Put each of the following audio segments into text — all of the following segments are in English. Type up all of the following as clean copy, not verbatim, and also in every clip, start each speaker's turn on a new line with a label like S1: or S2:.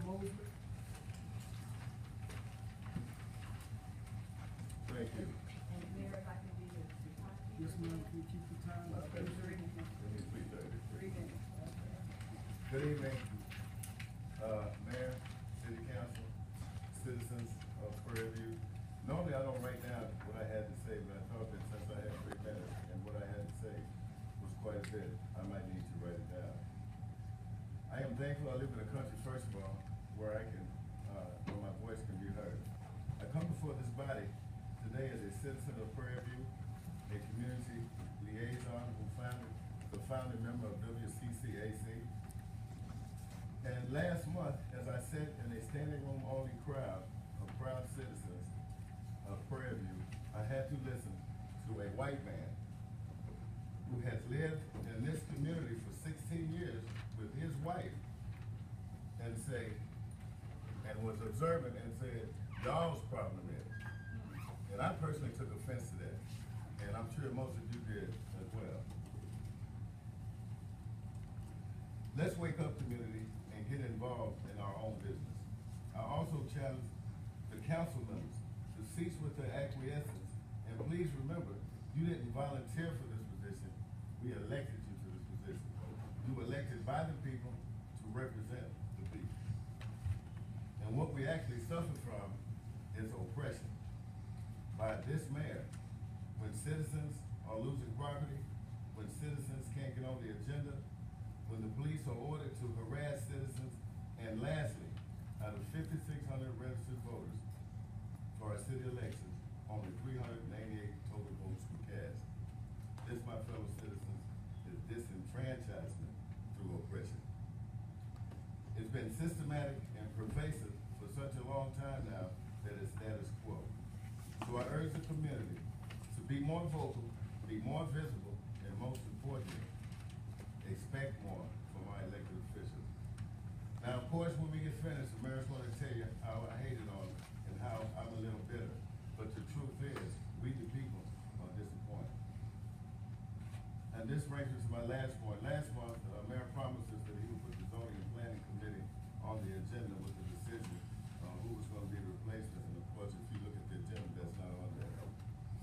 S1: Mosley.
S2: Thank you.
S3: And Mayor, if I can do this.
S1: Yes, ma'am, can you keep the time?
S2: Let me speak to you.
S3: 3 minutes.
S2: Good evening, Mayor, City Council, citizens of Prairie View. Normally, I don't write down what I had to say, but I thought that since I had 3 minutes and what I had to say was quite a bit, I might need to write it down. I am thankful I live in a country, first of all, where I can, where my voice can be heard. I come before this body today as a citizen of Prairie View, a community liaison the founding member of WCCAC. And last month, as I sat in a standing room only crowd of proud citizens of Prairie View, I had to listen to a white man who has lived in this community for 16 years with his wife and was observant and said, y'all's problem is. And I personally took offense to that. And I'm sure most of you did as well. Let's wake up, community, and get involved in our own business. I also challenge the council members to cease with their acquiescence. And please remember, you didn't volunteer for this position. We elected you to this position. You were elected by the people to represent the people. And what we actually suffer from is oppression by this mayor. When citizens are losing property, when citizens can't get on the agenda, when the police are ordered to harass citizens, and lastly, out of 5,600 registered voters for our city elections, only 388 total votes were cast. This, my fellow citizens, is disenfranchisement through oppression. It's been systematic and pervasive for such a long time now that it's status quo. So I urge the community to be more vocal, be more visible, and most importantly, expect more from our elected officials. Now, of course, when we get finished, the mayor's going to tell you how I hated on him and how I'm a little bitter. But the truth is, we the people are disappointed. And this brings me to my last point. Last month, the mayor promised us that he would put the zoning and planning committee on the agenda with the decision who was going to be the replacement. And of course, if you look at the agenda, that's not on there.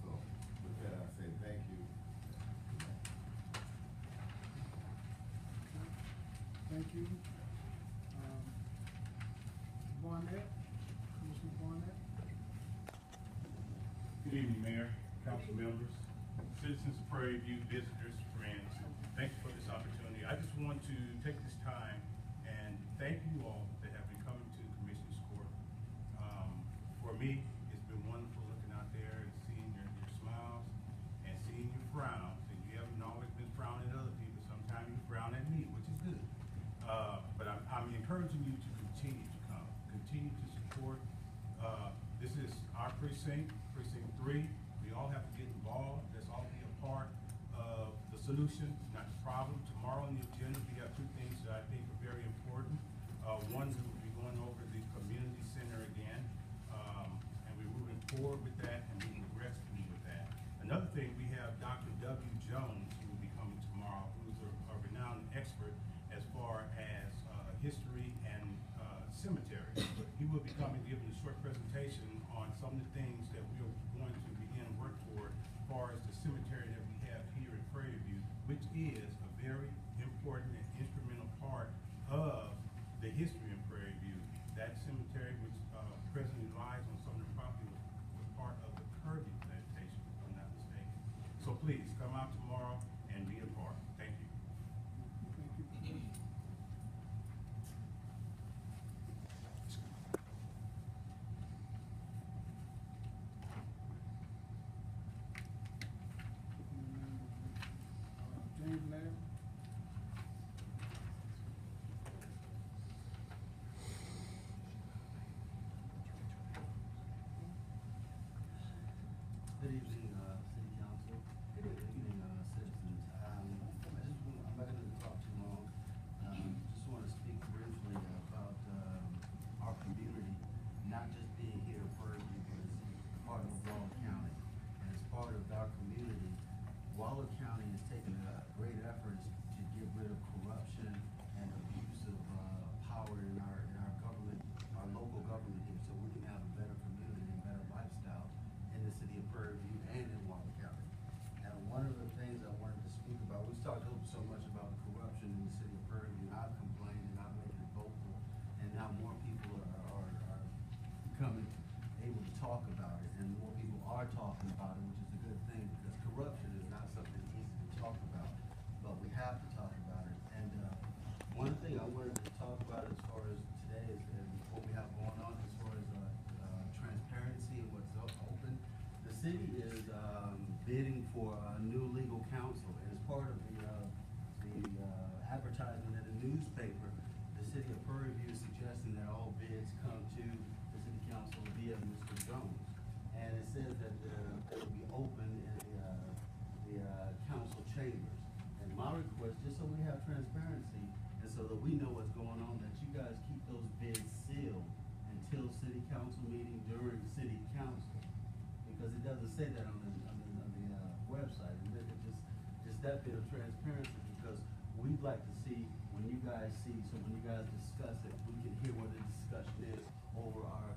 S2: So with that, I say thank you.
S1: Thank you. Barnett, Commissioner Barnett.
S4: Good evening, Mayor, council members, citizens of Prairie View, visitors, friends. Thank you for this opportunity. I just want to take this time and thank you all that have been coming to the Commissioner's Court. For me, it's been wonderful looking out there and seeing your smiles and seeing your frowns. And you haven't always been frowning at other people. Sometimes you frown at me, which is good. But I'm encouraging you to continue to come, continue to support. This is our precinct, Precinct 3. We all have to get involved. Let's all be a part of the solution, not the problem. Tomorrow on the agenda, we have 2 things that I think are very important. One, we will be going over the community center again, and we're moving forward with that and moving aggressively with that. Another thing, we have Dr. W. Jones, who will be coming tomorrow, who's a renowned expert as far as history and cemetery. He will be coming, giving a short presentation on some of the things that we are going to begin work toward as far as the cemetery that we have here in Prairie View, which is a very important and instrumental part of the history in Prairie View. That cemetery, which presently lies on some of the property, was part of the Kirby plantation, if I'm not mistaken. So please, come out tomorrow and be a part. Thank you.
S1: Thank you. James Larry.
S5: for new legal counsel. And as part of the advertisement in the newspaper, the city of Prairie View is suggesting that all bids come to the city council via Mr. Jones. And it says that it will be open in the council chambers. And my request, just so we have transparency and so that we know what's going on, that you guys keep those bids sealed until city council meeting during city council. Because it doesn't say that on the website. And it just that bit of transparency, because we'd like to see when you guys discuss it, we can hear what the discussion is over our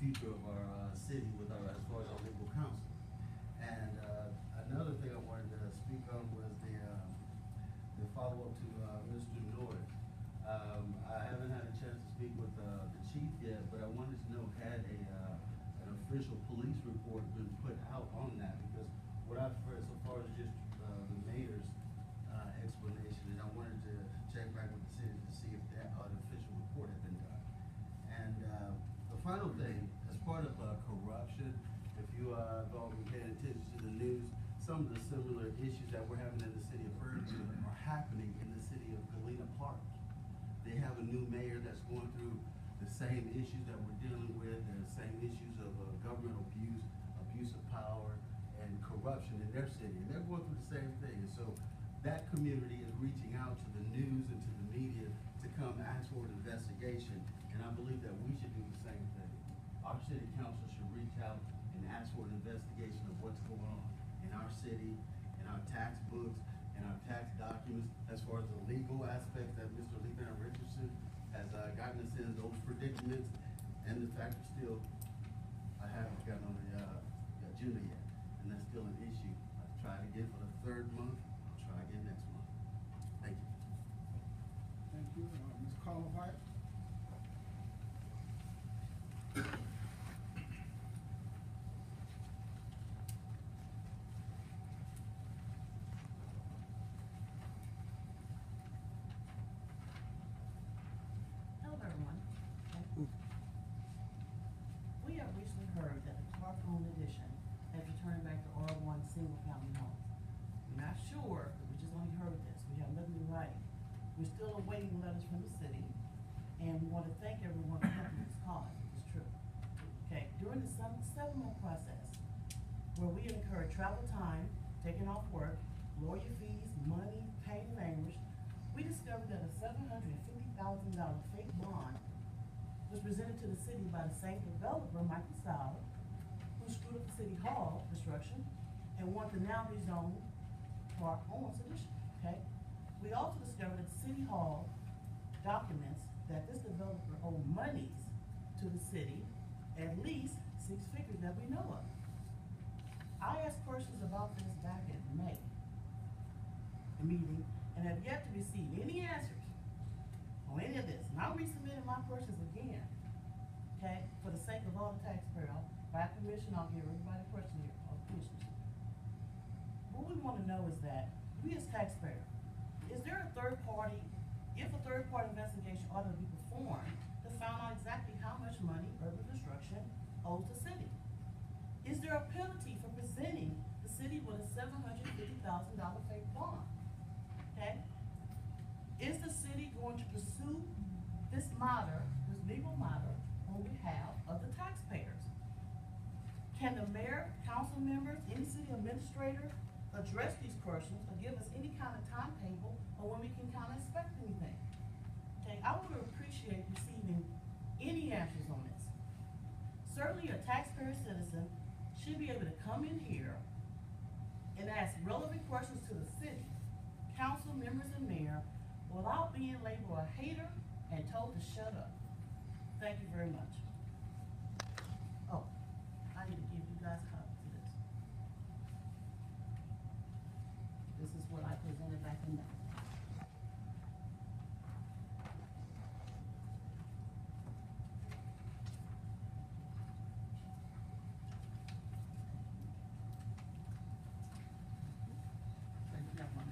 S5: future of our city with as far as our legal counsel. And another thing I wanted to speak on was the follow-up to Mr. Norris. I haven't had a chance to speak with the chief yet, but I wanted to know, had an official police report been put out on that? Because what I've heard so far is just the mayor's explanation, and I wanted to check back with the city to see if that official report had been done. And the final thing, as part of corruption, if you have all been paying attention to the news, some of the similar issues that we're having in the city of Prairie View are happening in the city of Galena Park. They have a new mayor that's going through the same issues that we're dealing with, and the same issues of government abuse of power, and corruption in their city. And they're going through the same thing. And so that community is reaching out to the news and to the media to come ask for an investigation. And I believe that we should do the same thing. Our city council should reach out and ask for an investigation of what's going on in our city, in our tax books, in our tax documents, as far as the legal aspects that Mr. Lee Van Richardson has gotten us in those predicaments. And the fact is still, I haven't gotten on the agenda yet, and that's still an issue. I've tried again for the third month. I'll try again next month. Thank you.
S1: Thank you. Ms. Carla White?
S3: Hello, everyone. We have recently heard that the Clark-owned addition has returned back to R1 single-family homes. We're not sure, but we just only heard this. We have nothing in writing. We're still awaiting letters from the city, and we want to thank everyone for helping this cause, if it's true. Okay, during the 7-month process, where we incurred travel time, taking off work, lawyer fees, money, pain, and anguish, we discovered that a $750,000 fake bond was presented to the city by the same developer, Michael Sowell, who screwed up the city hall construction and wanted to now rezone Park Owens Edition, okay? We also discovered that the city hall documents that this developer owed monies to the city, at least 6 figures that we know of. I asked questions about this back in May, the meeting, and have yet to receive any answers on any of this. And I'm resubmitting my questions again, okay, for the sake of all the taxpayers. By permission, I'll give everybody a question here, all the commissioners. What we want to know is that, we as taxpayers, is there a third party, if a third party investigation ought to be performed to find out exactly how much money urban construction owes the city? Is there a penalty for presenting the city with a $750,000 fake bond? Okay? Is the city going to pursue this matter, this legal matter, on behalf of the taxpayers? Can the mayor, council members, any city administrator address these questions or give us any kind of timetable or when we can kind of expect anything? Okay, I would appreciate receiving any answers on this. Certainly a taxpayer citizen should be able to come in here and ask relevant questions to the city, council members and mayor, without being labeled a hater and told to shut up. Thank you very much. Oh, I need to give you guys copies of this. This is what I presented back in May. Thank you, everyone.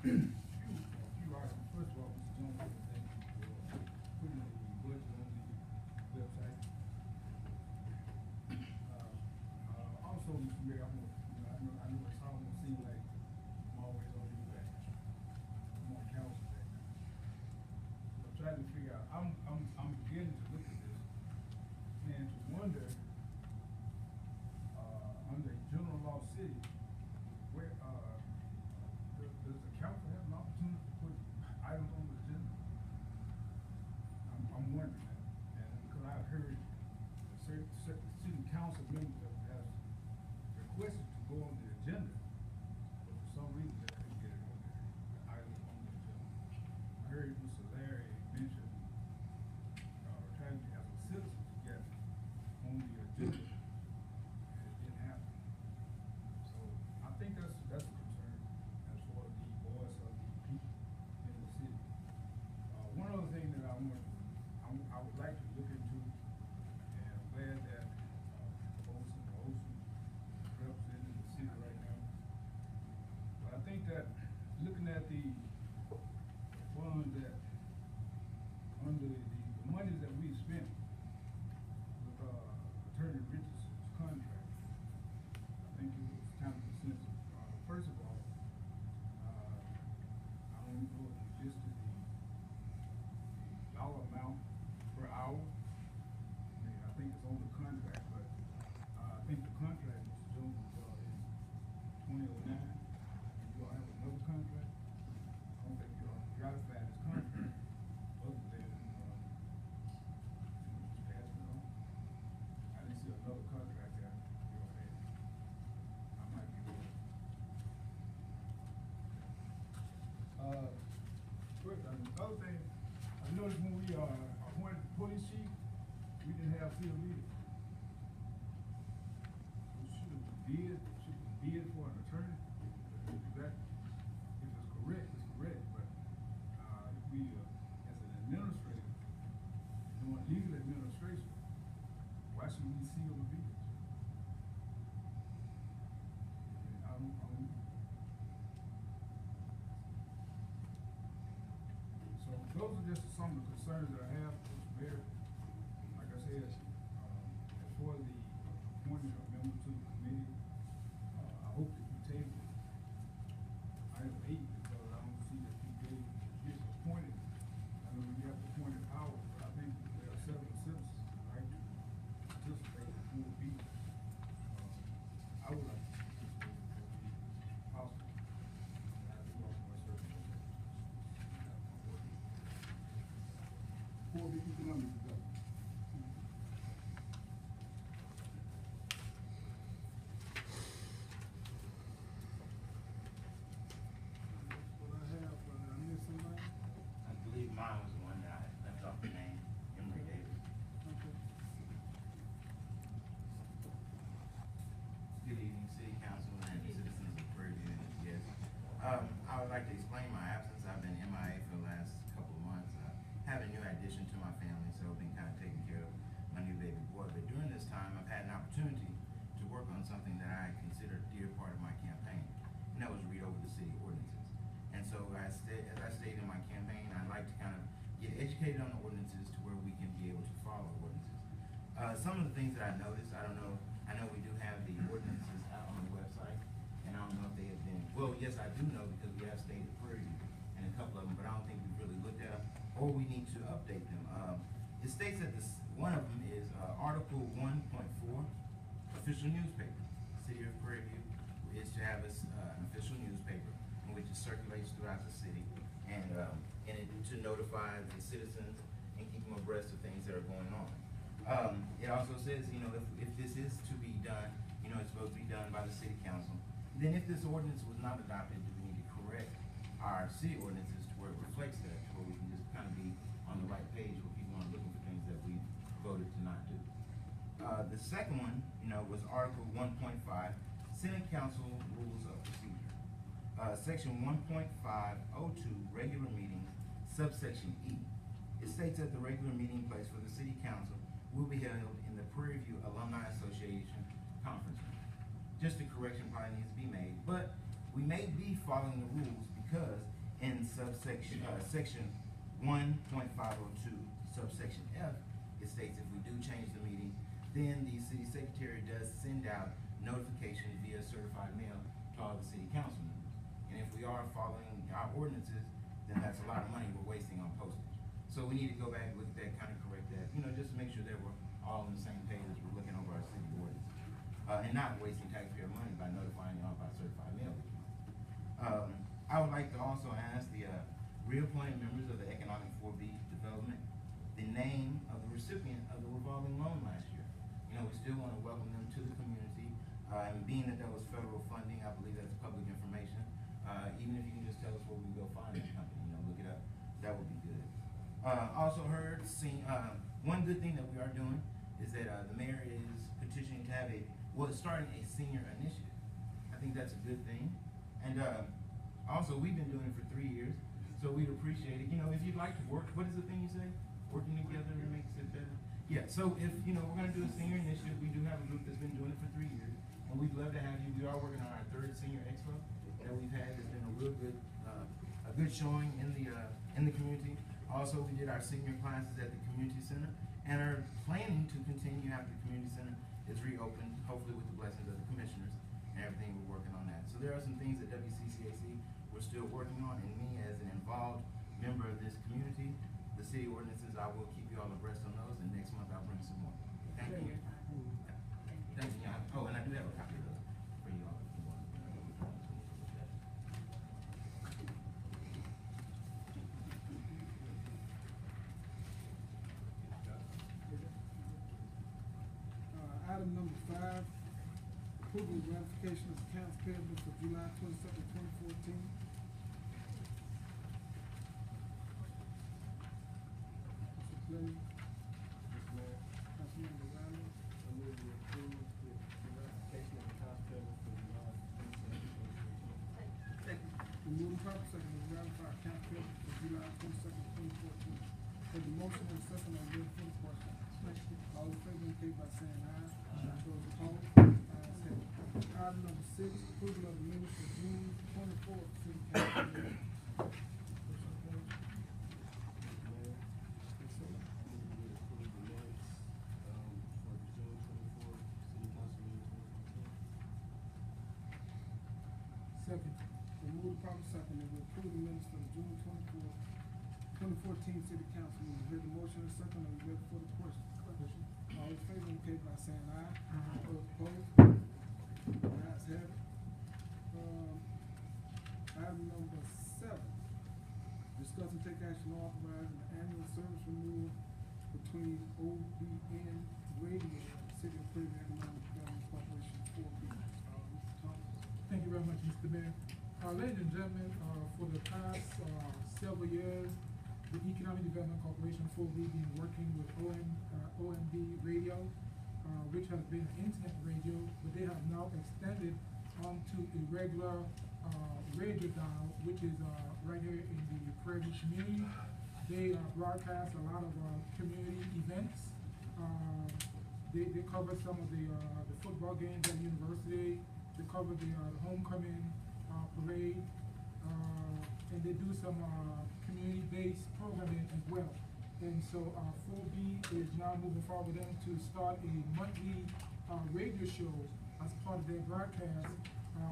S1: few items. First of all, Mr. Jones, thank you for putting the budget on the website. Also, Mr. Mayor, I know it's almost seem like I'm always on your back. I'm on council back now. I'm trying to figure out, I'm beginning to look at this and to wonder, under general law city, where, does the council have an opportunity to put items on the agenda? I'm wondering that, and because I've heard certain city council members have requested to go on the agenda, but for some reason they couldn't get it on there, the item on the agenda. I heard Mr. Larry mention, trying to have a citizen to get on the agenda, and it didn't happen. So I think that's a concern as far as the voice of the people in the city. One other thing that I would like to look into, and I'm glad that, Olson representing the city right now. But I think that looking at the fund that, under the monies that we spent with, Attorney Richardson's contract, I think it was time to consider, first of all, I don't know if it's just the dollar amount per hour. I mean, I think it's on the contract, but, I think the contract, Mr. Jones, is 2009. You all have another contract? I don't think you all ratified this contract, other than, just passing it on. I didn't see another contract that you all had. I might be wrong. First, the other thing, I noticed when we, appointed the police chief, we didn't have field leaders. We should have bid for an attorney. If it's correct, it's correct, but, if we, as an administrator, doing legal administration, why should we seal the bids? I don't. So those are just some of the concerns that I have, Mr. Mayor. Like I said, as far as the appointing of members to the committee, I hope that we table item 8, because I don't see that he gets appointed. I know we have appointed power, but I think there are several citizens, right, to participate in full meeting. I would like to participate in full meeting, if possible. I do also myself. For the economic development. What I have, did I miss somebody?
S6: I believe mine was the one that I left off the name, Emory Davis.
S1: Okay.
S6: Good evening, City Council and citizens of Prairie View. Yes. I would like to explain my absence. I've been MIA for the last couple of months. I have a new addition to my family, so I've been kind of taking care of my new baby boy. But during this time, I've had an opportunity to work on something that I consider a dear part of my campaign, and that was read over the city ordinances. And so as I stated in my campaign, I'd like to kind of get educated on the ordinances to where we can be able to follow ordinances. Some of the things that I noticed, I don't know, I know we do have the ordinances out on the website, and I don't know if they have been, well, yes, I do know because we have stated Prairie and a couple of them, but I don't think we've really looked at them, or we need to update them. It states that one of them is Article 1.4, official newspaper. City of Prairie View is to have an official newspaper in which it circulates throughout the city, and to notify the citizens and keep them abreast of things that are going on. It also says, if this is to be done, it's supposed to be done by the city council. Then if this ordinance was not adopted, do we need to correct our city ordinances to where it reflects that, to where we can just kind of be on the right page where people aren't looking for things that we voted to not do. The second one, was Article 1.5, Senate Council Rules of Procedure. Section 1.502, regular meetings, subsection E. It states that the regular meeting place for the city council will be held in the Prairie View Alumni Association conference room. Just a correction probably needs to be made, but we may be following the rules because in subsection, section 1.502, subsection F, it states if we do change the meeting, then the city secretary does send out notification via certified mail to all the city council members. And if we are following our ordinances, then that's a lot of money we're wasting on postage. So we need to go back and look at that, kind of correct that, just to make sure that we're all on the same page as we're looking over our city ordinances. And not wasting taxpayer money by notifying y'all by certified mail. I would like to also ask the reappointed members of the Economic 4B Development the name of the recipient of the revolving loan last year. We still want to welcome them to the community, and being that was federal funding, I believe that's public information. Even if you can just tell us where we go find that company, look it up, that would be good. Also one good thing that we are doing is that the mayor is petitioning to have starting a senior initiative. I think that's a good thing. And also, we've been doing it for 3 years, so we'd appreciate it. If you'd like to work, what is the thing you say? Working together makes it better. Yeah, so if, we're gonna do a senior initiative, we do have a group that's been doing it for 3 years, and we'd love to have you. We are working on our 3rd senior expo that we've had. It's been a real good, a good showing in the community. Also, we did our senior classes at the community center, and are planning to continue after the community center is reopened, hopefully with the blessings of the commissioners and everything. We're working on that. So there are some things at WCCAC we're still working on, and me as an involved member of this community, the city ordinances, I will keep you all abreast on those, and next month I'll bring some more. Thank you. Thank you. Oh, and I do have a copy of those for you all if you want.
S1: Item number 5, approval of ratification of accounts payable for July 22nd, 2014. Mr. Clay.
S7: Mr. Mayor,
S1: Councilmember Riley.
S7: I move to approve the ratification of accounts payable for July 22nd.
S1: We move properly second to ratify accounts payable for July 22nd, 2014. For the motion and second, I'm ready for the question. All in favor indicate by saying aye. Those opposed, ayes have it. Item number 6, approval of the minutes for June 24th, city council meeting.
S7: Mayor,
S1: Yes, sir.
S7: I move to approve the minutes for the June 24th city council meeting 2014.
S1: Second. We move properly second that we approve the minutes for the June 24th, 2014 city council meeting. Heard the motion and second, are we ready for the question? All in favor indicate by saying aye. Those opposed, ayes have it. Item number 7, discuss and take action authorizing the annual service renewal between OBN Radio and the City of Prairie Economic Development Corporation 4B. Mr. Thomas.
S8: Thank you very much, Mr. Mayor. Ladies and gentlemen, for the past several years, the Economic Development Corporation 4B been working with OMB Radio, which has been an internet radio, but they have now extended onto a regular radio dial, which is right here in the Prairie community. They broadcast a lot of community events. They cover some of the football games at the university. They cover the homecoming parade, and they do some community-based programming as well. And so 4B is now moving forward with them to start a monthly radio show as part of their broadcast,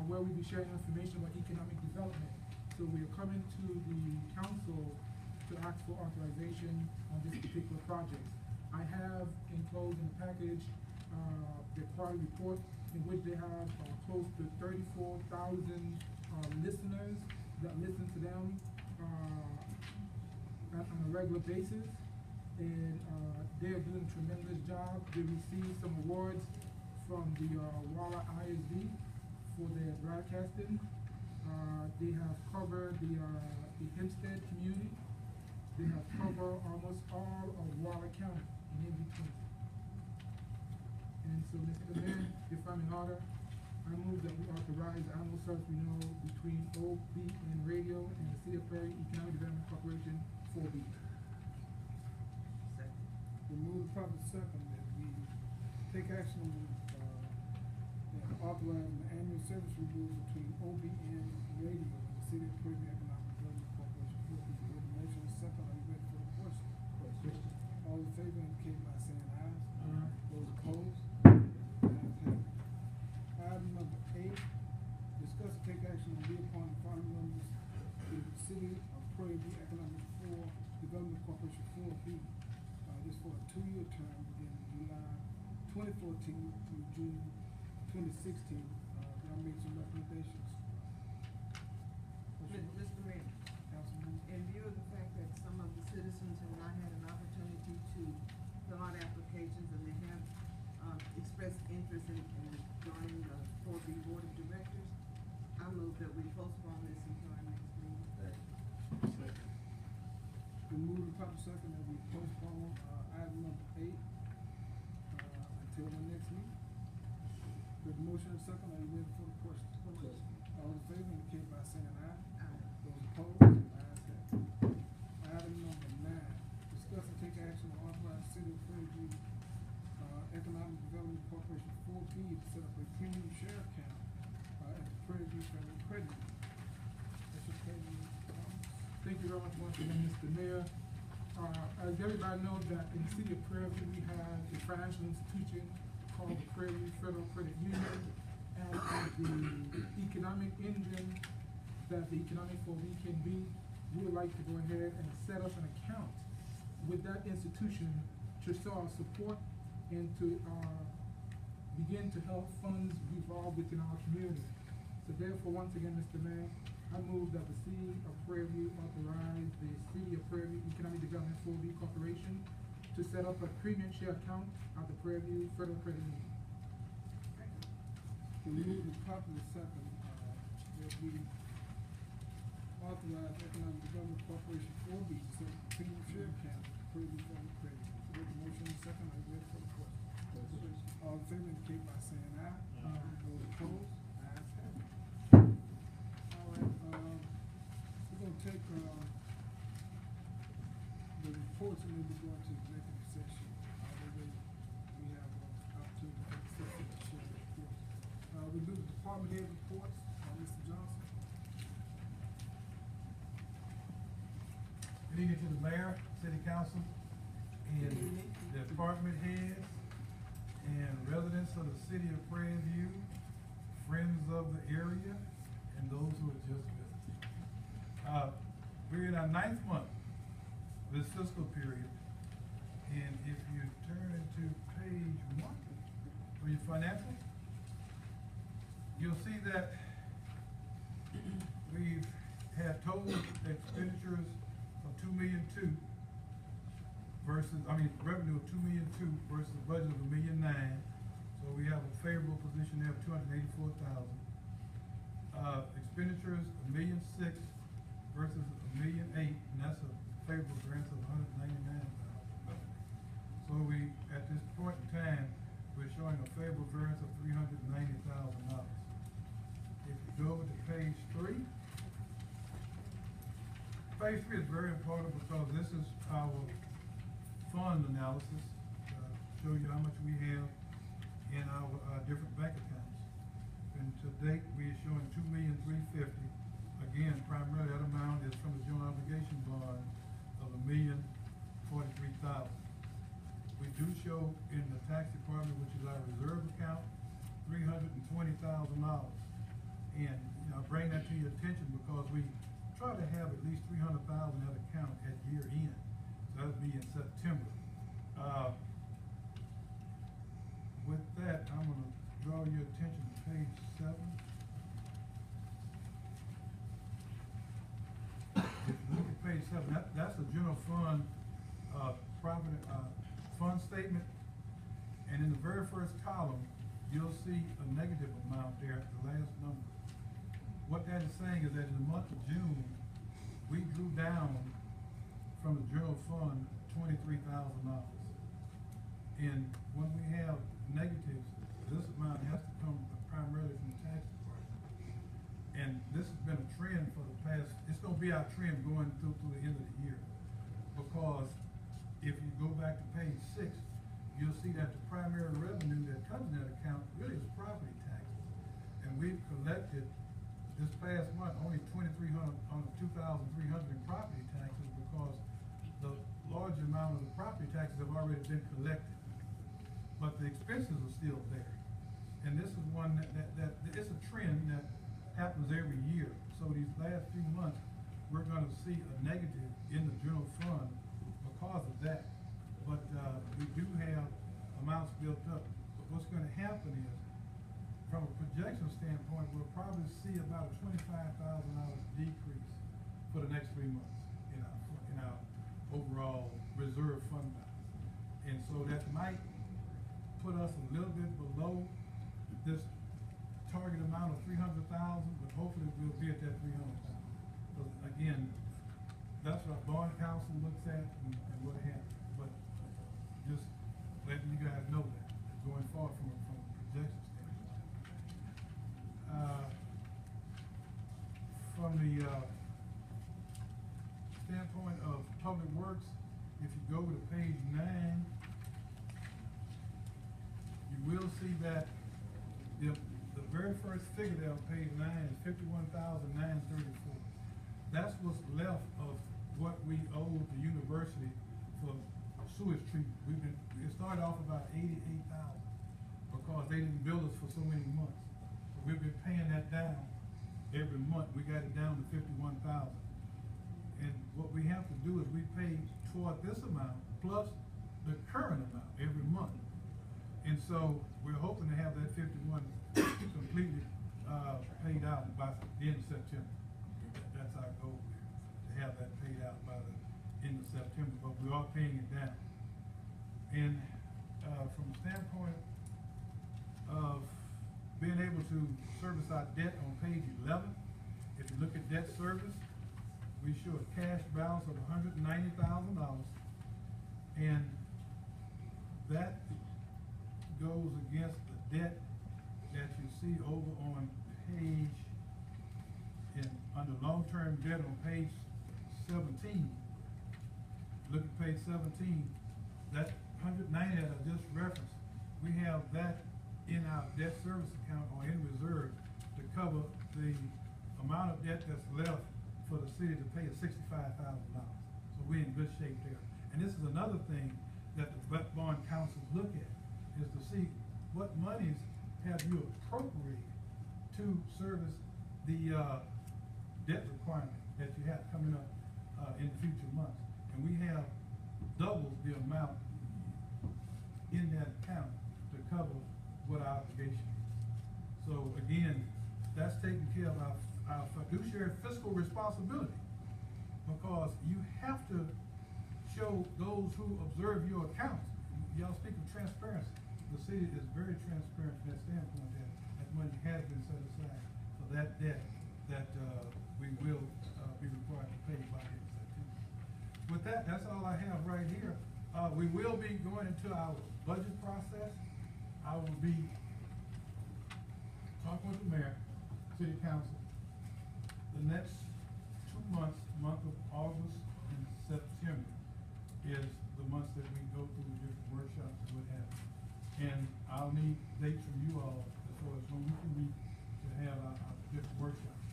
S8: where we'll be sharing information about economic development. So we are coming to the council to ask for authorization on this particular project. I have enclosed in the package the quarterly report, in which they have close to 34,000 listeners that listen to them on a regular basis, and they are doing a tremendous job. They received some awards from the Walla ISD for their broadcasting. They have covered the Hempstead community. They have covered almost all of Walla County and in between. And so, Mr. Mayor, if I'm in order, I move that we authorize the annual service renewal between OBN Radio and the City of Prairie Economic Development Corporation 4B.
S1: We move properly second that we take action on authorizing the annual service renewal between OBN Radio and the City of Prairie Economic Development Corporation.
S8: 2014 through June 2016. I made some recommendations.
S9: Mr. Mayor,
S8: Councilman?
S9: in view of the fact that some of the citizens have not had an opportunity to fill out applications and they have, expressed interest in joining the 4B Board of Directors, I move that we postpone this until our next meeting.
S8: We move to proper second that we postpone, item number 8, until the next meeting. With motion and second, are you ready for the question? All in favor indicate by saying aye.
S9: Aye.
S8: Those opposed, ayes have it. Item number 9, discuss and take action on authorizing City of Prairie View, Economic Development Corporation 4B to set up a premium share account, at the Prairie View Federal Credit Union. That's your credit union. Thank you very much once again, Mr. Mayor. As everybody knows that in the city of Prairie View, we have a financial institution called the Prairie View Federal Credit Union. And as the economic engine that the economic 4B can be, we would like to go ahead and set up an account with that institution to show our support and to begin to help funds revolve within our community. So therefore, once again, Mr. Mayor, I move that the city of Prairie View authorize the City of Prairie View Economic Development 4B Corporation to set up a premium share account at the Prairie View Federal Credit Union. We move to properly second, that we authorize Economic Development Corporation 4B to set up a premium share account at the Prairie View Federal Credit Union. With the motion and second, are you ready for the question? All in favor indicate by saying aye. Those opposed, ayes have it. All right, we're gonna take, the reports and then we're going to executive session. We have opportunity to take a session to share the reports. We do the department head reports, Mr. Johnson.
S1: Good evening to the mayor, city council, and the department heads, and residents of the city of Prairie View, friends of the area, and those who are just visiting. We're in our 9th month of this fiscal period, and if you turn into page 1 for your financials, you'll see that we've had total expenditures of $2,200,000 versus, revenue of $2,200,000 versus a budget of $1,900,000. So we have a favorable position there of $284,000. Expenditures $1,600,000 versus $1,800,000, and that's a favorable variance of $199,000. So we, at this point in time, we're showing a favorable variance of $390,000. If you go over to page 3, page 3 is very important because this is our fund analysis, show you how much we have in our different bank accounts. And to date, we are showing $2,350,000. Again, primarily that amount is from the general obligation bond of $1,043,000. We do show in the tax department, which is our reserve account, $320,000. And I bring that to your attention because we try to have at least $300,000 in that account at year end. So that would be in September. With that, I'm going to draw your attention to page 7. If you look at page 7, that's the general fund fund statement. And in the very first column, you'll see a negative amount there at the last number. What that is saying is that in the month of June, we drew down from the general fund $23,000. And when we have negatives, this amount has to come primarily from the tax department. And this has been a trend for the past, it's gonna be our trend going through the end of the year. Because if you go back to page 6, you'll see that the primary revenue that comes in that account really is property taxes. And we've collected this past month only $2,300 in property taxes because the large amount of the property taxes have already been collected. But the expenses are still there. And this is one that it's a trend that happens every year. So these last few months, we're gonna see a negative in the general fund because of that. But we do have amounts built up what's gonna happen is, from a projection standpoint, we'll probably see about a $25,000 decrease for the next 3 months in our overall reserve fund balance. And so that might put us a little bit below this target amount of 300,000, but hopefully we'll be at that 300,000. So again, that's what our bond council looks at and what have you. But just letting you guys know that going forward from a projection standpoint. From the standpoint of public works, if you go to page 9, you will see that the very first figure there on page 9 is $51,934. That's what's left of what we owe the university for sewage treatment. It started off about 88,000 because they didn't bill us for so many months. But we've been paying that down every month. We got it down to 51,000. And what we have to do is we pay toward this amount plus the current amount every month. And so we're hoping to have that 51 completely paid out by the end of September. That's our goal, to have that paid out by the end of September, but we are paying it down. And from the standpoint of being able to service our debt on page 11, if you look at debt service, we show a cash balance of $190,000, and that goes against the debt that you see over on page, under long-term debt on page 17. Look at page 17, that 190 that I just referenced, we have that in our debt service account or in reserve to cover the amount of debt that's left for the city to pay of $65,000. So we're in good shape there. And this is another thing that the bond councils look at, is to see what monies have you appropriated to service the debt requirement that you have coming up in the future months. And we have doubled the amount in that account to cover what our obligation is. So again, that's taking care of our fiduciary fiscal responsibility, because you have to show those who observe your accounts. Y'all speak of transparency. The city is very transparent from that standpoint, that money has been set aside for that debt that we will be required to pay by the end of September. With that, that's all I have right here. We will be going into our budget process. I will be talking with the mayor, city council. The next 2 months, month of August and September, is the months that we go through the different workshops and what have you. And I'll need dates from you all as far as when we can meet to have our different workshops.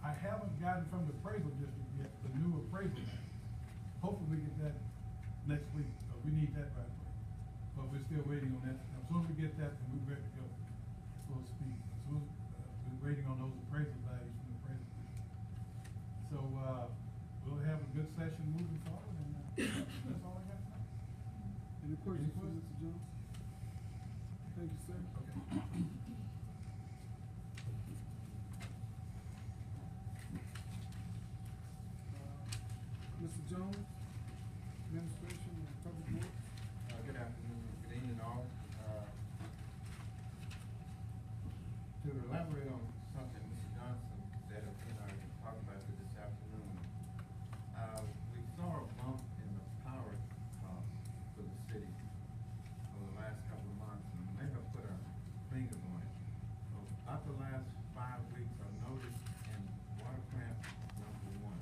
S1: I haven't gotten from the appraisal district yet, the new appraisal map. Hopefully we get that next week. We need that right away. But we're still waiting on that. As soon as we get that, then we're ready to go full speed. As soon as we're waiting on those appraisal values from the appraisal district. So we'll have a good session moving forward, and that's all I got now.
S8: Any questions for Mr. Jones? Thank you, sir.
S1: Okay.
S8: Mr. Jones, Administration and Public Works.
S10: Good afternoon, good evening all. To elaborate on something Mr. Johnson said, I talked about it this afternoon. We saw a bump in the power cost for the city over the last couple of months, and maybe I'll put our fingers on it. About the last 5 weeks, I've noticed in water plant #1,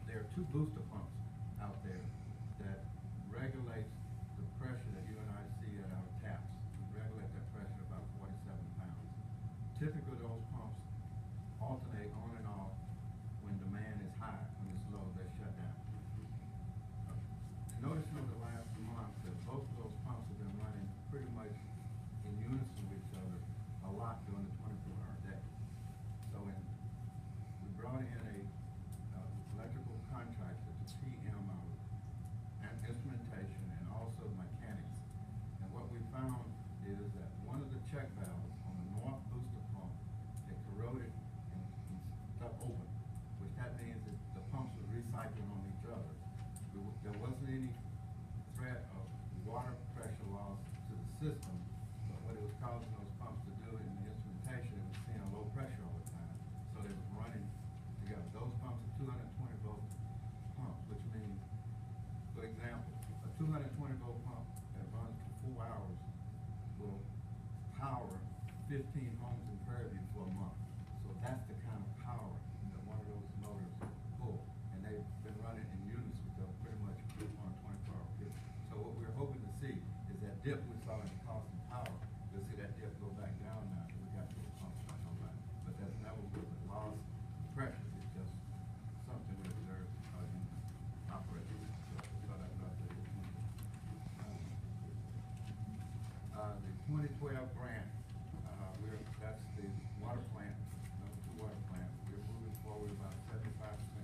S10: there are 2 booster pumps out there that regulates the pressure that you and I see at our taps. Regulate that pressure about 47 pounds. Typically, those pumps alternate on and off. When demand is high, when it's low, they shut down. Notice over the last month that both of those pumps have been running pretty much in unison with each other a lot during the 24-hour day. So we brought in a electrical contractor to PM our and instrumentation and 2012 grant, that's the water plant, the water plant. We're moving forward about 75%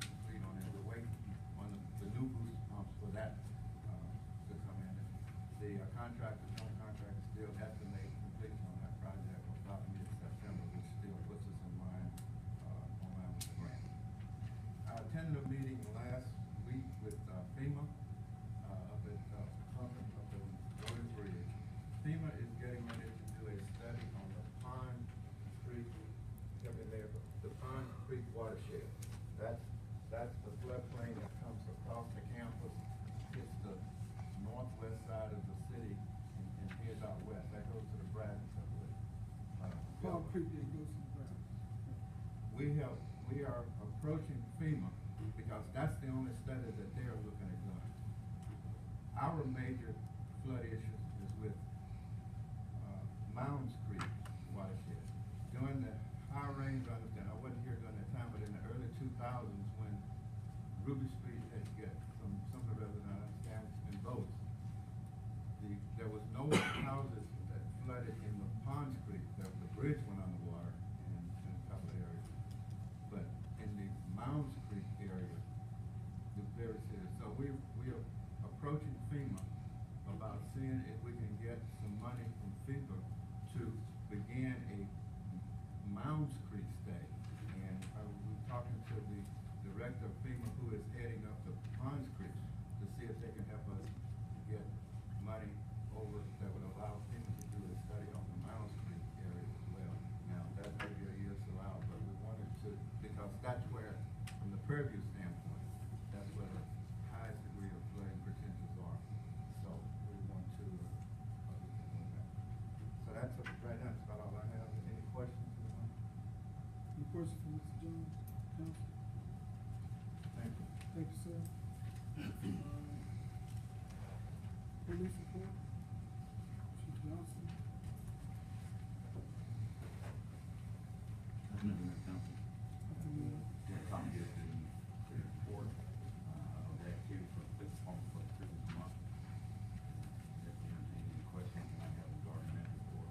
S10: complete on it. We're waiting on the new booster pumps for that, to come in. The contractor, no contractor, still estimate completion on that project about mid-September, which still puts us in line, on line with the grant. I attended a meeting last week with FEMA, up at, up in Prairie. FEMA is getting ready to do a study on the Pond Creek, the Pond Creek watershed. That's the floodplain that comes across the campus, hits the northwest side of the city and heads out west. That goes to the Braden subdivision.
S8: Paul Creek, that goes to the ground.
S10: We are approaching FEMA because that's the only study that they're looking at doing. Our major flood issue is with Mounds Creek watershed. During the high rains, I understand, I wasn't here during that time, but in the early 2000s when Ruby Street had to get some of the residents, I understand, in boats, there was no houses that flooded in the Ponds Creek. The bridge went underwater in a couple of areas. But in the Mounds Creek area, was very serious. So we are approaching FEMA about seeing if we can get some money from FEMA to begin a Mounds Creek study. And we're talking to the director of FEMA who is heading up the Ponds Creek to see if they can help us get money over that would allow FEMA to do a study on the Mounds Creek area as well. Now, that may be a year or so out, but we wanted to, because that's where, from the Prairie standpoint, that's where the highest degree of flooding potentials are. So we want to, so that's, right now, that's about all I have. Any questions?
S8: Any questions for Mr. Jones, council?
S10: Thank you.
S8: Thank you, sir. Police report, Chief Johnson. Nothing more.
S11: Copy of the report, of the activity for the police department for the previous month. If you have any questions, I have regarding that report.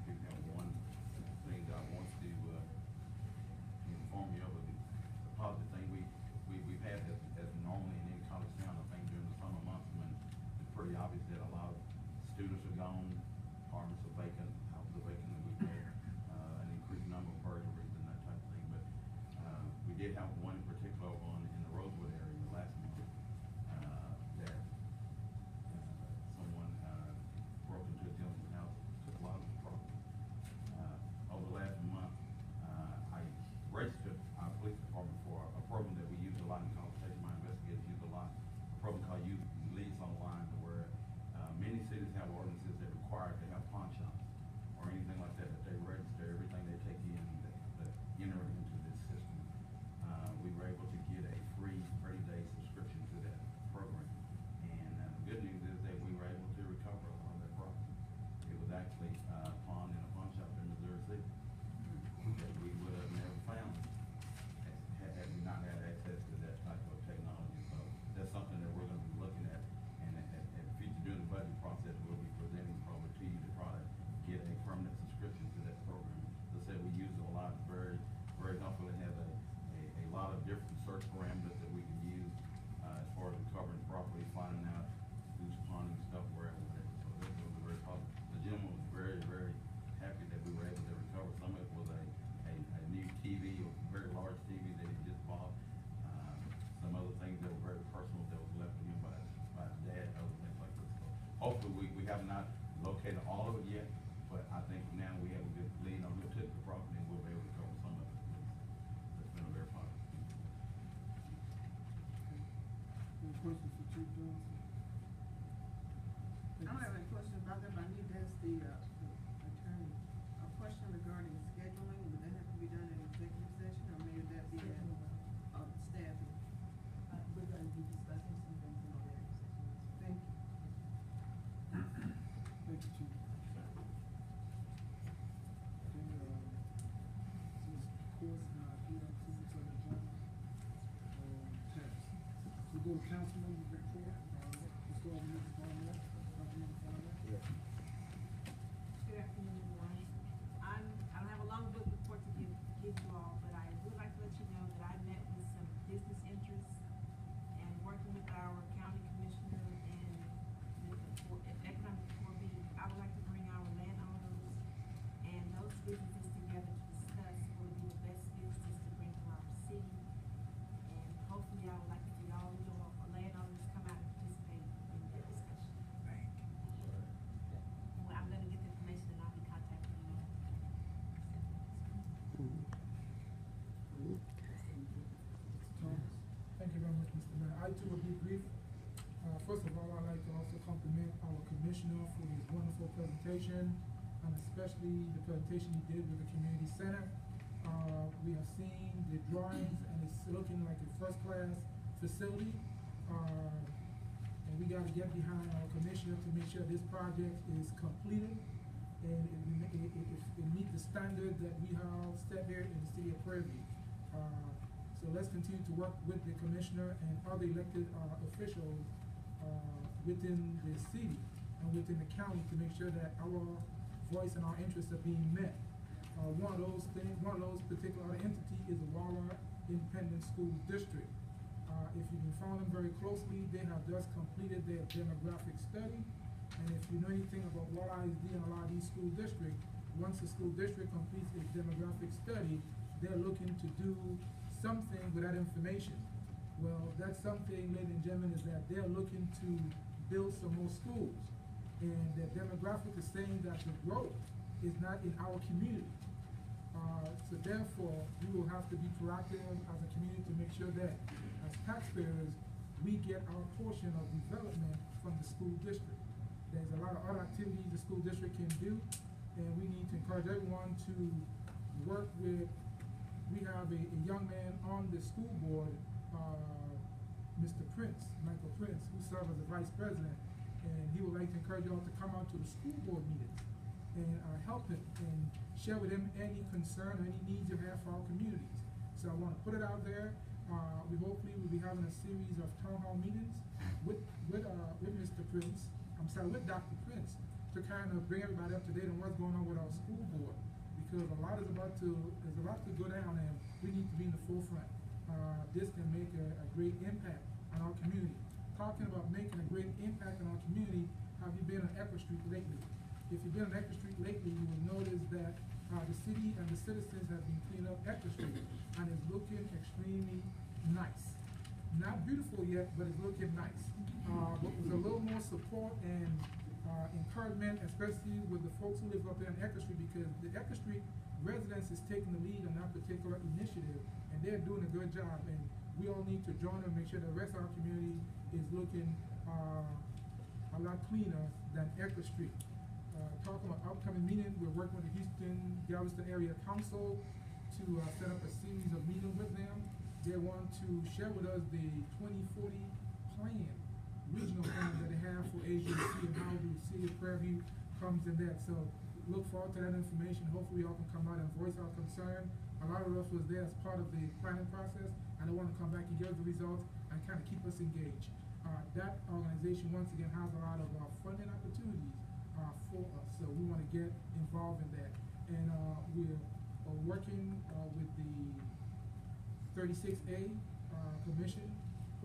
S11: We have one thing that I want to, inform you of, the positive thing we've had as normally in any college town, I think during the summer months when it's pretty obvious that a lot of students are gone, apartments are vacant, houses are vacant, and we've had, an increased number of burglaries and that type of thing, but, we did have one in particular in the Rosewood area last month, that, someone, broke into a gentleman's house, took a lot of his property. Over the last month, I registered our police department for a program that we use a lot in consultation, my investigators use a lot, a program called Youth Leads Online, where, many cities have ordinances that require to have pawn shops or anything like that, that they register everything they take in, that enter it into this system. We were able to get a free 30-day subscription to that program. And the good news is that we were able to recover a lot of that property. It was actually pawned in a pawn shop in Missouri City that we would have never found had we not had access to that type of technology. So that's something that we're going to be looking at, and future during the budget process, we'll be presenting probably to you to try to get a permanent subscription to that program. As I said, we use it a lot, very, very helpful. It has a lot of different search parameters that we can use, as far as recovering property, finding out who's pawning stuff, wherever. So this was very positive. The gentleman was very, very happy that we were able to recover. Some of it was a new TV, a very large TV that he just bought. Some other things that were very personal that was left to him by his dad, other things like this. So hopefully we have not located all of it yet, but I think now we have a good lead on who took the property and we'll be able to cover some of it. It's been a very positive.
S8: Any questions for Chief Johnson?
S9: I don't have any questions about that, but I need to ask the attorney a question regarding scheduling. Would that have to be done in executive session, or may that be at, staffing?
S3: We're gonna be discussing some things in our executive session.
S9: Thank you.
S8: Thank you, Chief. Since of course, here on 2 weeks on the job, tax. We go to council members report, let's go over Mr. Barnett, Councilmember Barnett.
S5: Yes.
S8: Thank you very much, Mr. Mayor. I too will be brief. First of all, I'd like to also compliment our commissioner for his wonderful presentation, and especially the presentation he did with the community center. We have seen the drawings, and it's looking like a first-class facility. And we gotta get behind our commissioner to make sure this project is completed and it meets the standard that we have set there in the city of Prairie. So let's continue to work with the commissioner and other elected officials within the city and within the county to make sure that our voice and our interests are being met. One of those particular entity is the Waller Independent School District. If you've been following them very closely, they have just completed their demographic study. And if you know anything about what ISD and a lot of these school districts, once the school district completes a demographic study, they're looking to do something with that information. Well, that's something, ladies and gentlemen, is that they're looking to build some more schools. And the demographic is saying that the growth is not in our community. So therefore, we will have to be proactive as a community to make sure that as taxpayers, we get our portion of development from the school district. There's a lot of other activities the school district can do, and we need to encourage everyone to work with. We have a young man on the school board, Mr. Prince, Michael Prince, who serves as the vice president, and he would like to encourage you all to come out to the school board meetings and help him and share with him any concern or any needs you have for our communities. So I want to put it out there. We hopefully will be having a series of town hall meetings with Mr. Prince. With Dr. Prince, to kind of bring everybody up to date on what's going on with our school board, because there's a lot to go down, and we need to be in the forefront. This can make a great impact on our community. Talking about making a great impact on our community, have you been on Echo Street lately? If you've been on Echo Street lately, you will notice that the city and the citizens have been cleaning up Echo Street, and it's looking extremely nice. Not beautiful yet, but it's looking nice. But with a little more support and encouragement, especially with the folks who live up there on Echo Street, because the Echo Street residents is taking the lead on that particular initiative, and they're doing a good job. And we all need to join them, make sure the rest of our community is looking a lot cleaner than Echo Street. Talking about upcoming meetings, we're working with the Galveston Area Council to set up a series of meetings with them. They want to share with us the 2040 plan, regional plan that they have for AGC and how the city of Prairie comes in that. So look forward to that information. Hopefully y'all can come out and voice our concern. A lot of us was there as part of the planning process, and they want to come back and give us the results and kind of keep us engaged. That organization, once again, has a lot of funding opportunities for us, so we want to get involved in that. And we're working with the 36A Commission.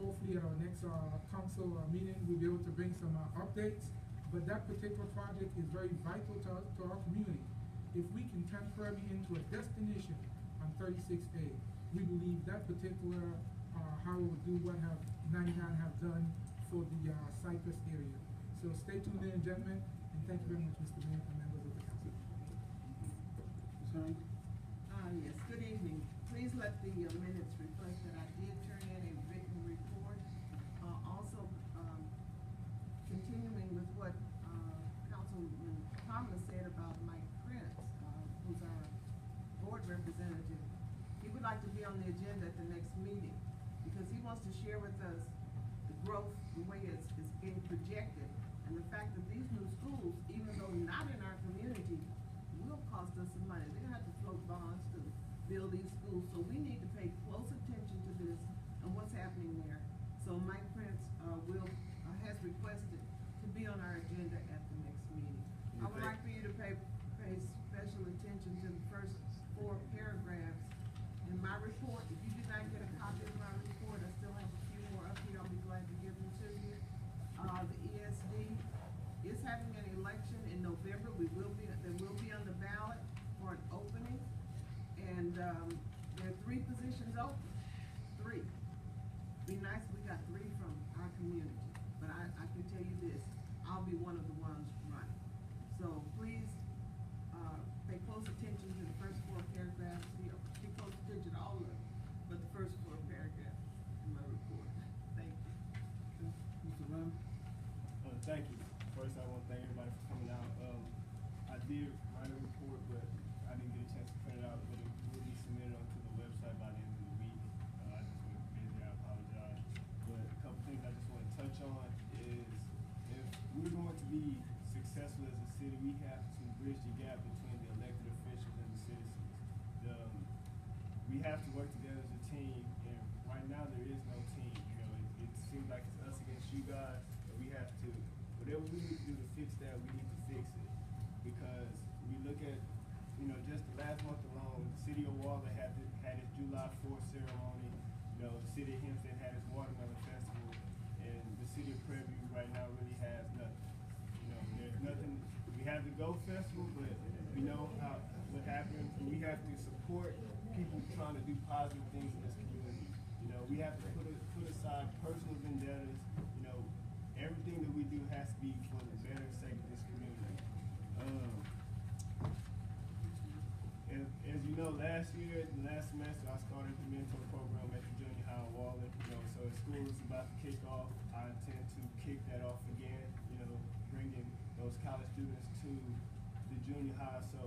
S8: Hopefully at our next council meeting, we'll be able to bring some updates. But that particular project is very vital to our community. If we can turn Prairie into a destination on 36A, we believe that particular Howard will do what 99 have done for the Cypress area. So stay tuned in, gentlemen, and thank you very much, Mr. Mayor and members of the council.
S9: Yes, good evening. Please let the minutes reflect that I did turn in a written report. Also, continuing with what Councilman Thomas said about Mike Prince, who's our board representative. He would like to be on the agenda at the next meeting because he wants to share with us the growth, the way it's being projected, and the fact that these new schools, even though not in our community, will cost us some money. They're gonna have to float bonds to build these schools, so we need to pay close attention to this and what's happening there. So Mike Prince has requested to be on our agenda at the next meeting. I would like for you to pay special attention to the first 4 paragraphs in my report. If you did not get a copy of my report, I still have a few more up here. I'll be glad to give them to you. The ESD is having an election in November. They will be on the ballot for an opening, and there are 3 positions open. 3. Be nice if we got 3 from our community, but I can tell you this: I'll be one of the ones running. So please pay close attention to the first 4 paragraphs. Pay close attention to all of them, but the first 4 paragraphs in my report.
S7: city, we have to bridge the gap between the elected officials and the citizens. We have to work together as a team, and right now there is no team. You know, it seems like it's us against you guys, but we have to, whatever we need to do to fix that, we need to fix it. Because we look at, you know, just the last month alone, the city of Waller had its July 4th ceremony. You know, the city of Hempstead had its Watermelon Festival, and the city of Prairie View right now really has nothing. You know, there's nothing. We have the Go Festival, but we know what happens. We have to support people trying to do positive things in this community. You know, we have to put aside personal vendettas. You know, everything that we do has to be for the better sake of this community. As you know, last semester, I started the mentor program at the junior high in Waller. You know, so as school is about to kick off, I intend to kick that off again. You know, bringing those college students to the junior high, so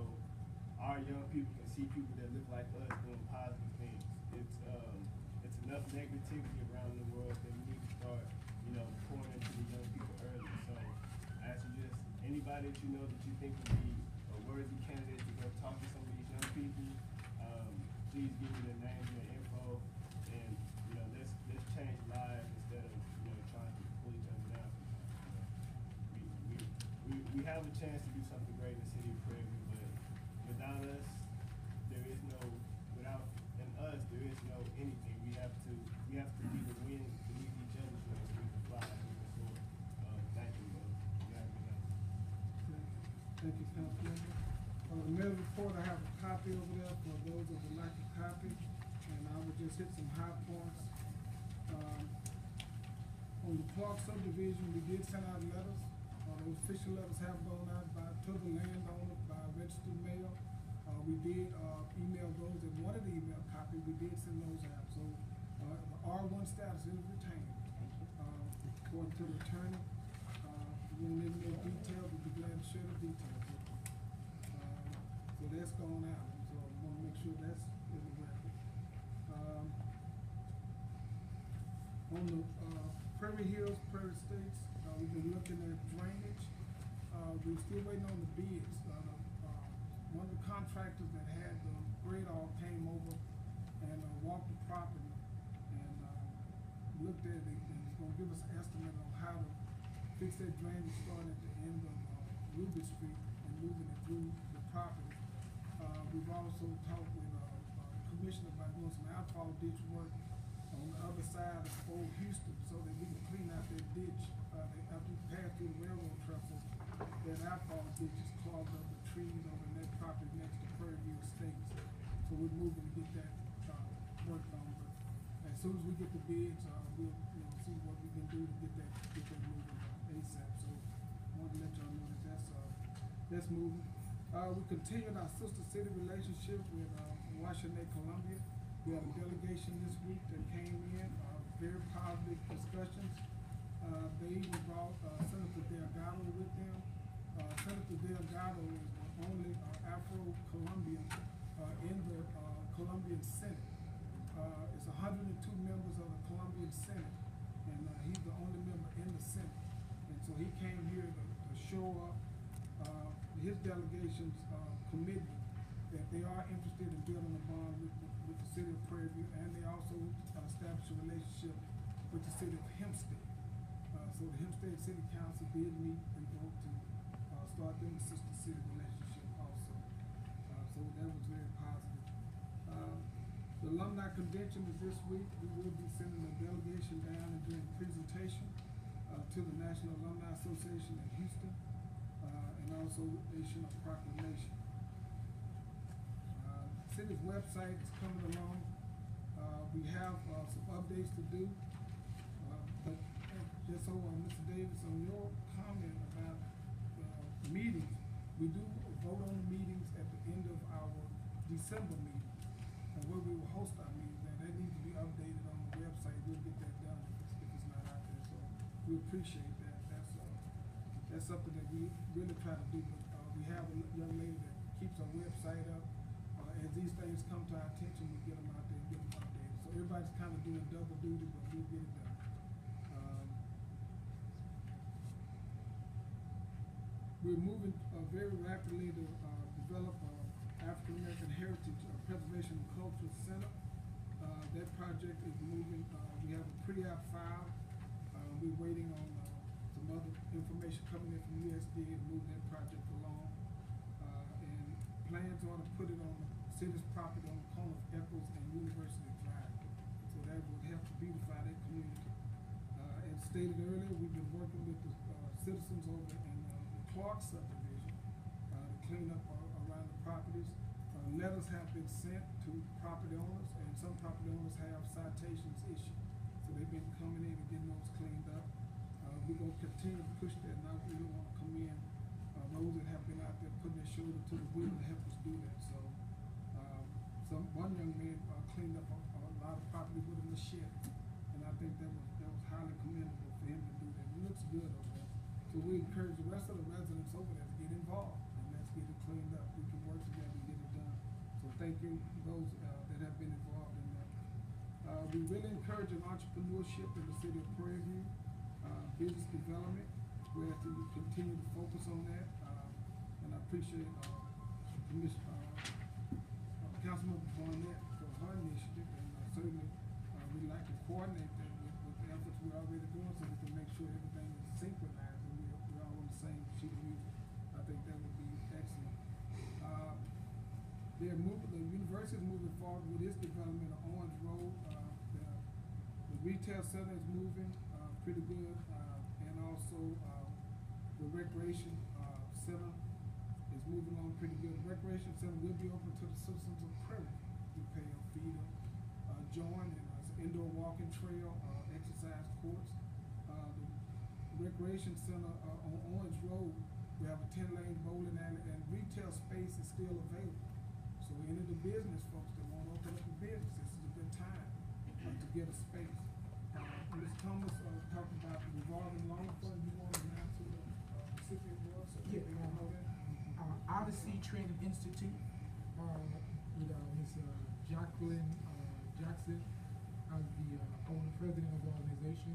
S7: our young people can see people that look like us doing positive things. It's enough negativity around the world that we need to start, you know, pouring into the young people early. So I suggest anybody that you know that you think would be a worthy candidate to go talk to some of these young people, please give me their names and their info, and you know, let's change lives instead of, you know, trying to pull each other down. We have a chance to do something great in the city of Prairie View, but without us, there is no anything. We have to be the wind beneath each other's wings so we can fly and move forward. Thank you, bro. You have a good night.
S8: Thank you, Councilman. The mayor's report, I have a copy over there for those that would like a copy, and I would just hit some high points. On the Clark subdivision, we did send out letters. Those official letters have gone out to the landowner by registered mail. We did email those, and one of the email copies, we did send those out. So the R1 status is retained. According to the attorney, we need more details, we'll be glad to share the details. So that's gone out, so I want to make sure that's in the record. On the Prairie Hills, Prairie States, we've been looking at drainage. We're still waiting on the bids. One of the contractors that had the grade all came over and walked the property and looked at it, and it's gonna give us an estimate on how to fix that drainage starting at the end of Ruby Street and moving it through the property. We've also talked with the commissioner about doing some outfall ditch work on the other side of Old Houston so that we can clean out that ditch. After you pass through the railroad trestle, that outfall ditch is clogged up with trees over in that property next to Prairie View Estates. So we're moving to get that worked on. But as soon as we get the bids, we'll see what we can do to get that moving ASAP. So I want to let y'all know that that's moving. We continued our sister city relationship with Washington, Columbia. We had a delegation this week that came in, very positive discussions. They even brought Senator Delgado with them. Senator Delgado is the only Afro-Colombian in the Colombian Senate. It's 102 members of the Colombian Senate, and he's the only member in the Senate. And so he came here to show up his delegation's commitment that they are interested in building a bond with the city of Prairie View, and they also established a relationship with the city of Hempstead. So the Hempstead City Council did meet and vote to start them a sister city relationship also. So that was very positive. The alumni convention is this week. We will be sending a delegation down and doing a presentation to the National Alumni Association in Houston, and also issuing a proclamation. City's website is coming along. We have some updates to do, but just so Mr. Davis, on your comment about meetings, we do vote on the meetings at the end of our December meeting, and where we will host our meetings, and that needs to be updated on the website. We'll get that done if it's not out there. So we appreciate that. That's something that we really try to do. But we have a young lady that keeps our website up. As these things come to our attention, we get them out there and get them updated. So everybody's kind of doing double duty, but we'll get it done. we're moving, very rapidly to, develop, African American Heritage Preservation and Cultural Center. That project is moving, we have a pre-app file, we're waiting on, some other information coming in from USDA to move that project along. And plans are to put it on the city's property on the corner of Eccles and University Drive. So that would help to beautify that community. As stated earlier, we've been working with the, citizens over in, the Clark subdivision, to clean up around the properties. Letters have been sent to property owners, and some property owners have citations issued. So they've been coming in and getting those cleaned up. We're gonna continue to push that, and I really wanna commend, those that have been out there putting their shoulder to the wheel to help us do that. So, one young man, cleaned up a lot of property with a machete, and I think that was highly commendable for him to do that. It looks good over there. So we encourage the rest of the residents over there to get involved, and let's get it cleaned up. We can work together and get it done. So thank you, those, that have been involved in that. We really encourage entrepreneurship in the city of Prairie View, business development. We have to continue to focus on that, and I appreciate, Councilmember Barnett for her initiative, and certainly, we'd like to coordinate that with the efforts we're already doing, so we can make sure everything is synchronized and we're all on the same sheet of music. I think that would be excellent. The university is moving forward with its development of Orange Road. The retail center is moving, pretty good, and also, the recreation, center is moving along pretty good. The recreation center will be open to the citizens of Prairie. We pay a fee to, join, and it's an indoor walking trail, exercise courts. The recreation center, on Orange Road, we have a 10-lane bowling alley, and retail space is still available. So any of the business folks that want to open up a business, this is a good time, to get a space. Ms. Thomas, talked about the revolving loan fund. You want to now to the, recipient board, so they don't know that?
S12: Odyssey Training Institute, with, Ms. Jacqueline, Jackson, as the, owner president of the organization,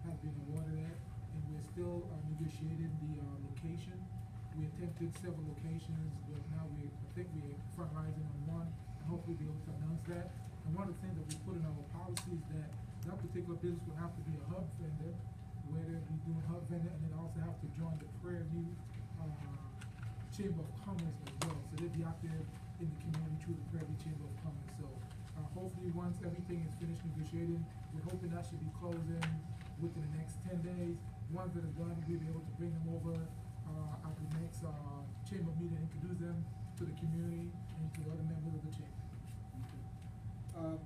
S12: has been awarded that, and we're still, negotiating the, location. We attempted several locations, but now I think we're front-rising on one, and hopefully be able to announce that. And one of the things that we put in our policy is that that particular business will have to be a hub vendor, where they'll be doing hub vendor, and then also have to join the Prairie View, Chamber of Commerce as well. So they'll be out there in the community through the Prairie View Chamber of Commerce. So, hopefully once everything is finished negotiating, we're hoping that should be closing within the next 10 days. Once that is done, we'll be able to bring them over, at the next, chamber meeting, and introduce them to the community and to the other members of the chamber.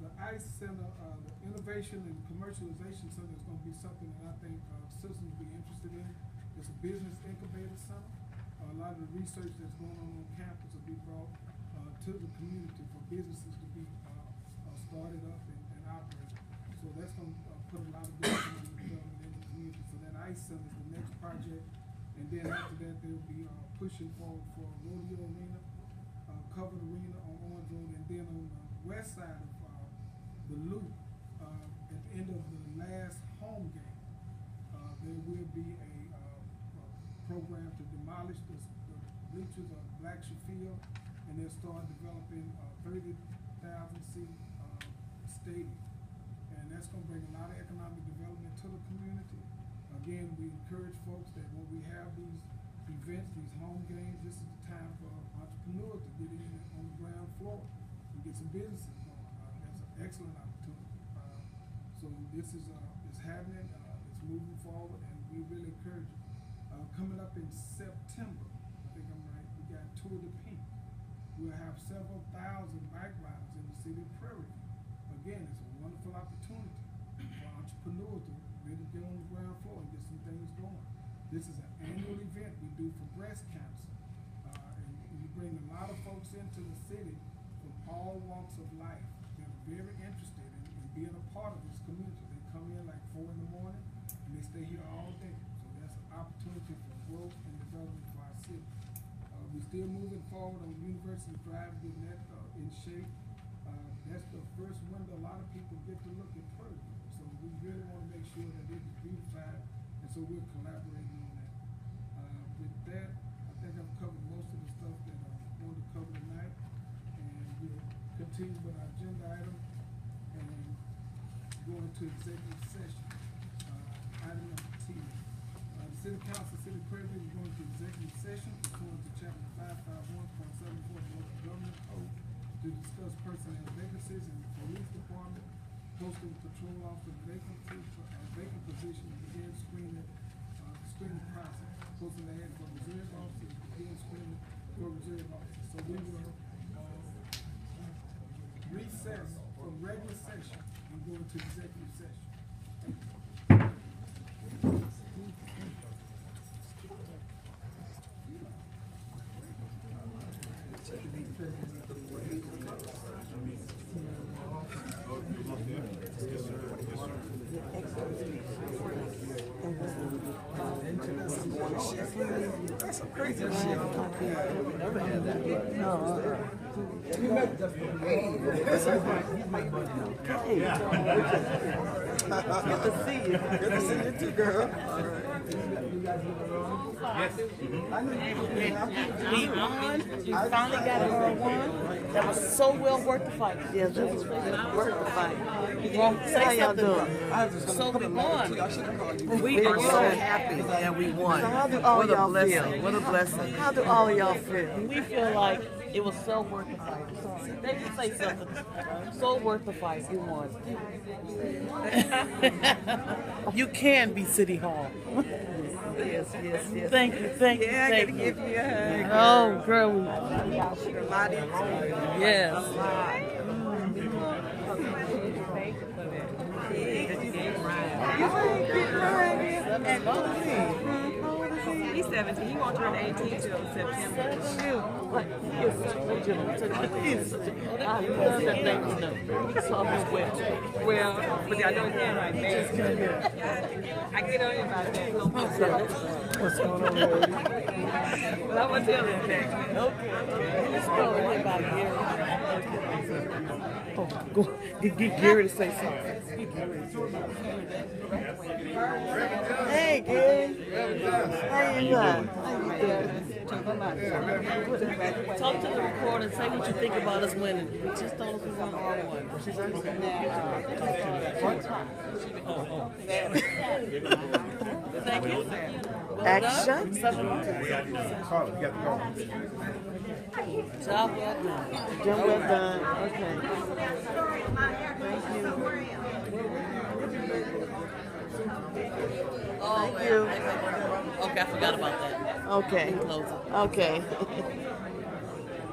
S8: The ICE Center, the Innovation and Commercialization Center is gonna be something that I think, citizens will be interested in. It's a business incubator center. A lot of the research that's going on campus will be brought, to the community for businesses to be, started up and operate. So that's gonna, put a lot of good development in the community. So that ICE Center is the next project. And then after that, they'll be, pushing forward for Rodeo Arena, Covered Arena on Orange Road, and then on the west side of, the loop, at the end of the last home game, there will be a program to demolish the bleachers of Blackshear Field, and they'll start developing a 30,000-seat stadium. And that's gonna bring a lot of economic development to the community. Again, we encourage folks that when we have these events, these home games, this is the time for entrepreneurs to get in on the ground floor and get some businesses going. That's an excellent opportunity. So this is happening, it's moving forward, and we really encourage it. Coming up in September, I think I'm right, we got Tour de Pink. We'll have several thousand bike riders in the city of Prairie. Again, it's a wonderful opportunity for entrepreneurs to really get on the ground floor and get some things going. This is an annual event we do for breast cancer. And we bring a lot of folks into the city from all walks of life. They're very interested in being a part of this community. They come in like 4 in the morning and they stay here all day. So that's an opportunity for growth and development for our city. We're still moving forward on University Drive, getting that in shape. That's the first window a lot of people get to look at Prairie. So we really want to make sure that it is beautified, and so we're collaborating on that. With that, I
S12: agenda item and go into executive session. Item number 10. The City Council, City Prairie is going to executive session pursuant to chapter 551.74 of the local government code to discuss personnel vacancies in the police department, posting patrol officer vacant position and begin screening process. Posting the ad for reserve officers, begin screening for reserve officers. So we will recess from regular session and go into executive session.
S9: That's some crazy shit. Never had that. No. Good to see you. Good to see you too, girl.
S4: Yes.
S3: We won. We finally got a one that was so well worth the fight.
S9: Yeah, that was worth the fight.
S3: Well,
S9: How
S3: say
S9: y'all
S3: something.
S9: doing?
S3: So we won.
S9: We are so happy that we won. So how do all y'all feel? What a blessing. How do all of y'all feel?
S3: We feel like it was so worth the fight. They can say something. So worth the fight. You won. You can be City Hall.
S9: Yes.
S3: Thank you.
S9: Yeah, I gotta give you a hug.
S3: Oh, girl. Yes.
S13: He's 17. He won't turn 18 till September. Well, but I know his handwriting bad. I get on him about that.
S9: What's going on, baby?
S13: Well, I'm gonna tell him that.
S3: Okay. Let's go about Gary. Oh, go get Gary to say something.
S9: Hey, Gary. How you doing?
S3: Talk to the recorder. Say what you think about us winning. We just told us we won R1. Thank you.
S9: Action.
S3: Job well done.
S9: Job well done. Okay. Thank you.
S3: Oh,
S9: Thank you.
S3: Okay, I forgot about that.
S9: Okay.
S3: Close it.
S9: Okay.